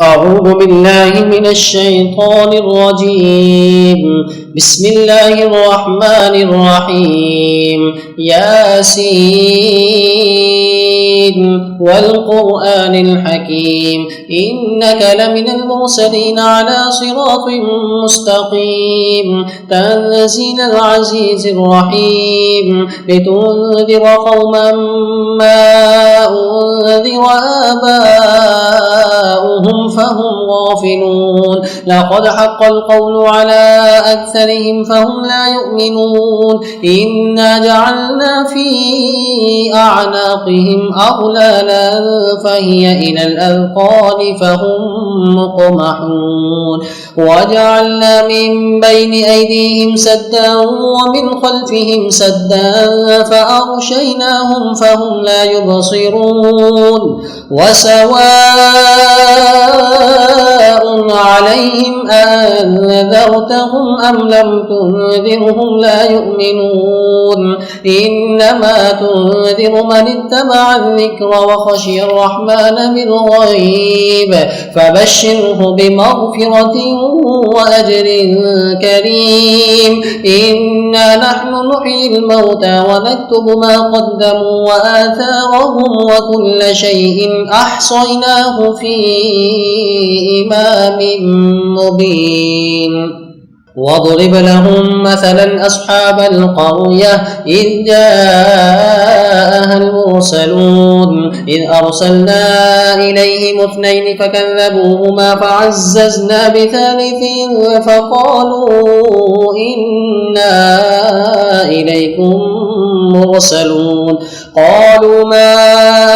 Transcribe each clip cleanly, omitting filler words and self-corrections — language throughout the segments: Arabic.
أعوذ بالله من الشيطان الرجيم. بسم الله الرحمن الرحيم. ياسين والقرآن الحكيم إنك لمن المرسلين على صراط مستقيم تنزيل العزيز الرحيم لتنذر قوما ما أنذر آباؤهم فهم غافلون. لقد حق القول على أكثرهم فهم لا يؤمنون. إنا جعلنا في أعناقهم أغلالا فهي إلى الأذقان فهم مقمحون. وجعلنا من بين أيديهم سدا ومن خلفهم سدا فأغشيناهم فهم لا يبصرون. وسواء عليهم أنذرتهم أم لم تنذرهم لا يؤمنون. إنما تنذر من اتبع الذكر وخشي الرحمن بالغيب فبشره بمغفرة وأجر كريم. إنا نحن نحيي الموتى ونكتب ما قدموا وآثارهم وكل شيء أحصيناه في إمام مبين. واضرب لهم مثلا أصحاب القرية إذ جاءها المرسلون إذ أرسلنا إليهم اثنين فكذبوهما فعززنا بثالث فقالوا إنا إليكم مرسلون. قالوا ما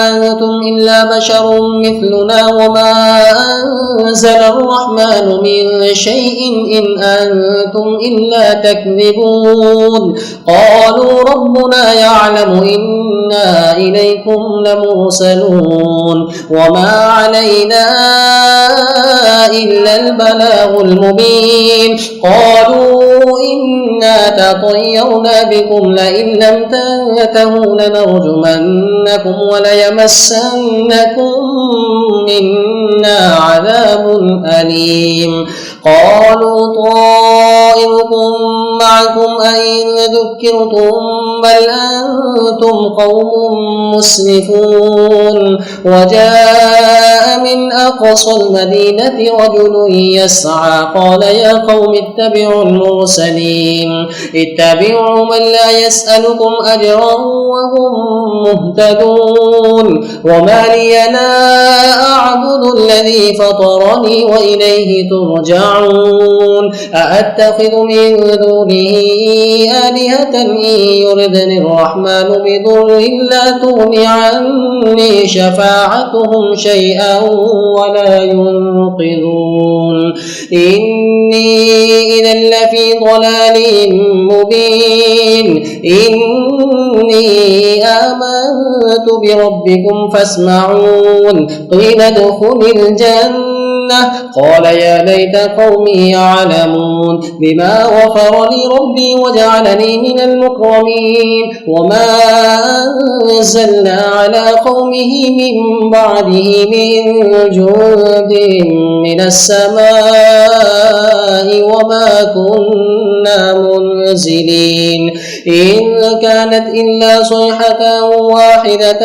أنتم إلا بشر مثلنا وما أنزل الرحمن من شيء إن أنتم إلا تكذبون. قالوا ربنا يعلم إنا إليكم لمرسلون وما علينا إلا البلاغ المبين. قالوا إنا تطيرنا بكم لئن لم تنتهوا لنرجمنكم وليمسنكم منا عذاب أليم. قالوا طائركم معكم أئن ذكرتم بل أنتم قوم مسرفون. وجاء من أقصى المدينة رجل يسعى قال يا قوم اتبعوا المرسلين اتبعوا من لا يسألكم أجرا وهم مهتدون. وما لي لا أعبد الذي فطرني وإليه ترجعون. أأتخذ من دونه آلهة إن يردني الرحمن بضر لا تغني عني شفاعتهم شيئا ولا ينقذون. إني إذا لفي ضلال مبين. إني آمنت بربكم فاسمعون. قيل ادخل الجنة قال يا ليت قومي يعلمون بما غفر لي ربي وجعلني من المكرمين. وما أنزلنا على قومه من بعده من جند من السماء وما كنا منزلين. إن كانت إلا صيحة واحدة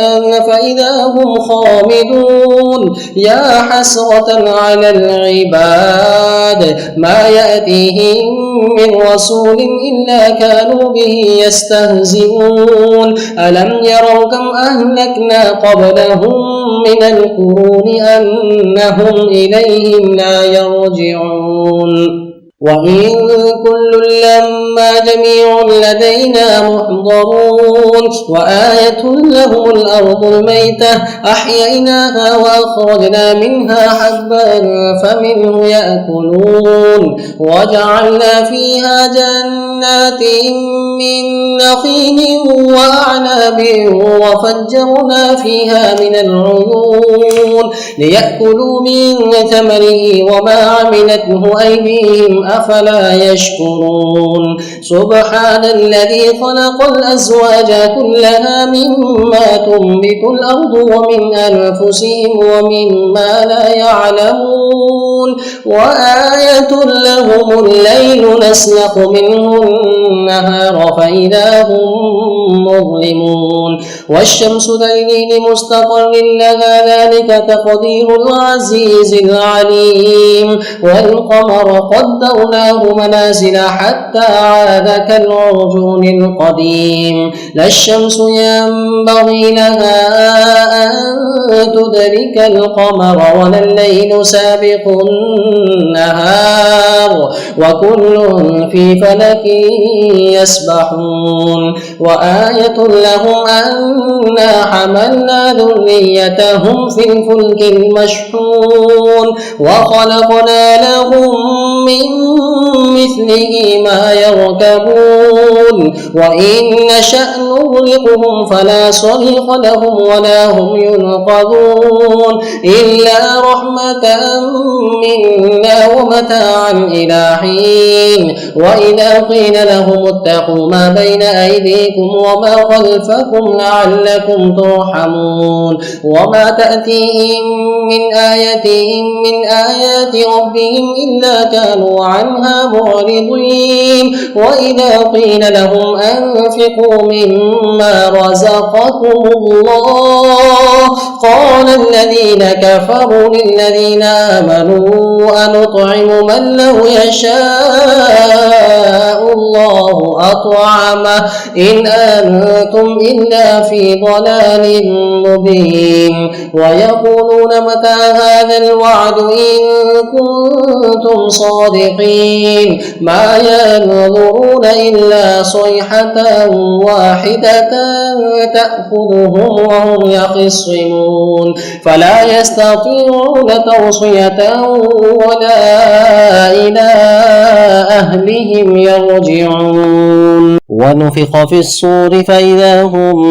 فإذا هم خامدون. يا حسرة على العباد ما يأتيهم من رسول إلا كانوا به يستهزئون. ألم يروا كم أهلكنا قبلهم من القرون أنهم إليهم لا يرجعون. وإن كل لما جميع لدينا محضرون. وآية لهم الأرض الميتة أحييناها وأخرجنا منها حبا فمنه يأكلون. وجعلنا فيها جنات من نخيل وأعناب وفجرنا فيها من العيون ليأكلوا من ثمره وما عملته أيديهم أفلا يشكرون سبحان الذي خلق الأزواج كلها مما تنبت الأرض ومن أنفسهم ومما لا يعلمون وآية لهم الليل نسلخ منه النهار فإذا هم مظلمون والشمس تجري لمستقر لها ذلك تقدير العزيز العليم والقمر قدرناه منازل حتى عاد كالعرجون القديم لا الشمس ينبغي لها أن تدرك القمر ولا الليل سابق النهار وكل في فلك يسبحون وآية لهم أنا حملنا ذريتهم في الفلك المشحون وخلقنا لهم من مثله ما يركبون وإن نشأ نغرقهم فلا صريخ لهم ولا هم ينقذون إلا رحمة منا ومتاعا إلى حين وإذا قيل لهم اتقوا ما بين أيديكم وما خلفكم لعلكم ترحمون وما تأتيهم من آية من آيات ربهم إلا كانوا عنها معرضين وإذا قيل لهم أنفقوا مما رزقكم الله قال الذين كفروا للذين آمنوا أنطعم من لو يشاء الله أطعمه إن أنتم إلا في ضلال مبين ويقولون متى هذا الوعد إن كنتم صادقين ما ينظرون إلا صيحة واحدة تأخذهم وهم يخصمون فلا يستطيعون توصية ولا إلى أهلهم يرجعون ونفخ في الصور فإذا هم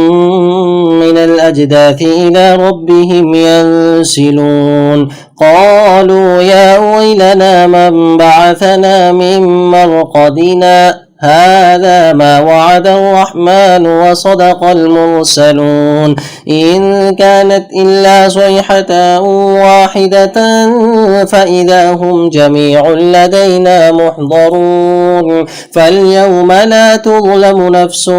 من الأجداث إلى ربهم ينسلون قالوا يا ويلنا من بعثنا من مرقدنا هذا ما وعد الرحمن وصدق المرسلون إن كانت إلا صيحة واحدة فإذا هم جميع لدينا محضرون فاليوم لا تظلم نفس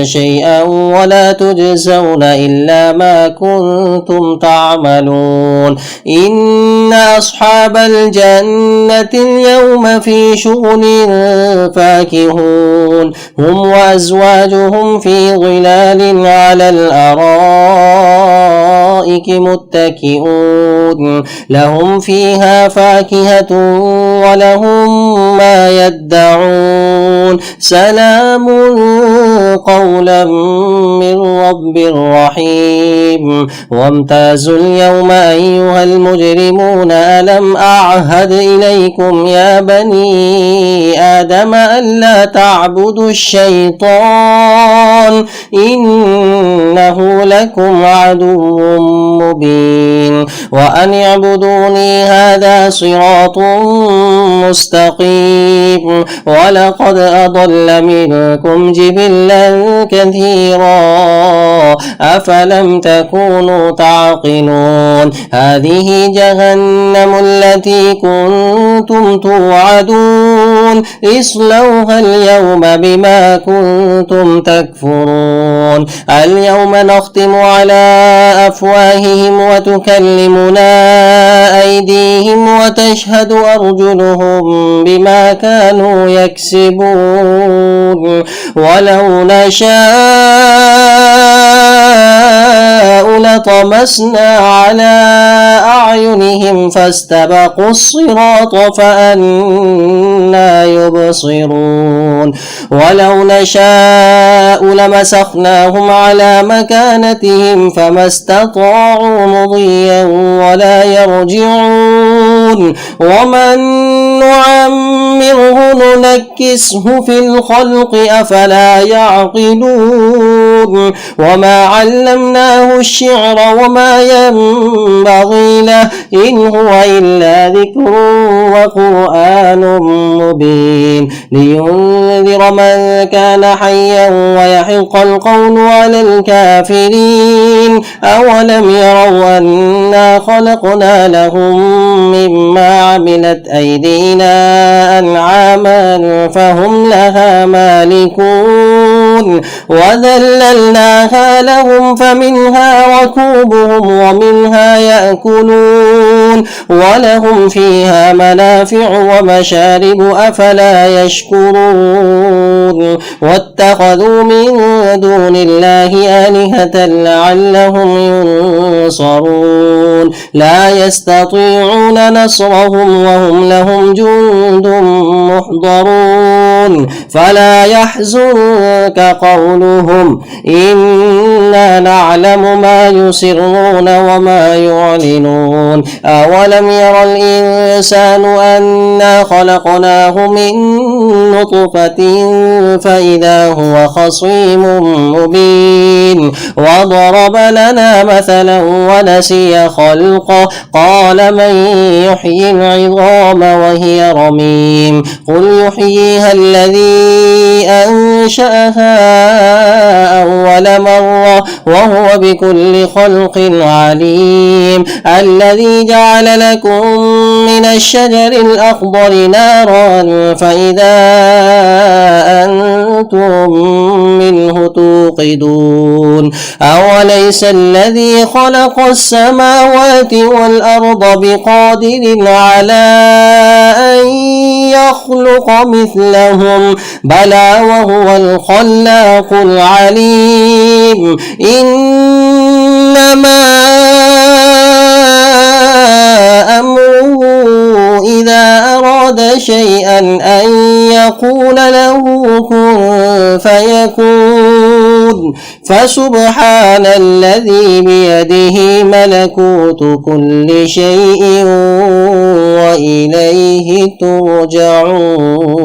شيئا ولا تجزون إلا ما كنتم تعملون إن أصحاب الجنة اليوم في شغل فاكهون هم وأزواجهم في ظلال على الأرائك متكئون لهم فيها فاكهة ولهم ما يدعون سلام قولا من رب رحيم وامتازوا اليوم أيها المجرمون ألم أعهد إليكم يا بني آدم ألا تعبدوا الشيطان إنه لكم عدو مبين وأن اعبدوني هذا صراط مستقيم ولقد أضل منكم جبلا كثيرا أفلم تكونوا تعقلون هذه جهنم التي كنتم توعدون اصلوها اليوم بما كنتم تكفرون اليوم نختم على أفواههم وتكلمنا أيديهم وتشهد أرجلهم بما كانوا يكسبون ولو نشاء لطمسنا على أعينهم فاستبقوا الصراط فأنى يبصرون ولو نشاء لمسخناهم على مكانتهم فما استطاعوا مضيا ولا يرجعون ومن نعمره ننكسه في الخلق أفلا يعقلون وما علمناه الشعر وما ينبغي له إن هو إلا ذكر وقرآن مبين لينذر من كان حيا ويحق القول على الكافرين أولم يروا أنا خلقنا لهم مما عملت أيدينا أنعاما فهم لها مالكون وذللناها لهم فمنها ركوبهم ومنها يأكلون ولهم فيها منافع ومشارب أفلا يشكرون واتخذوا من دون الله آلهة لعلهم ينصرون لا يستطيعون نصرهم وهم لهم جند محضرون فلا يحزنك قولهم إنا نعلم ما يسرون وما يعلنون أولم ير الإنسان أنا خلقناه من نطفة فإذا هو خصيم مبين وضرب لنا مثلا ونسي خلقه قال من يحيي العظام وهي رميم قل يحييها الذي أنشأها أول مرة وهو بكل خلق عليم الذي جعل لكم من الشجر الأخضر نارا فإذا أنتم منه توقدون أوليس الذي خلق السماوات والأرض بقادر على أن يخلق مثلهم بلى وهو الخلاق العليم إنما أمره إذا أراد شيئا أن يقول له كن فيكون فسبحان الذي بيده ملكوت كل شيء وإليه ترجعون.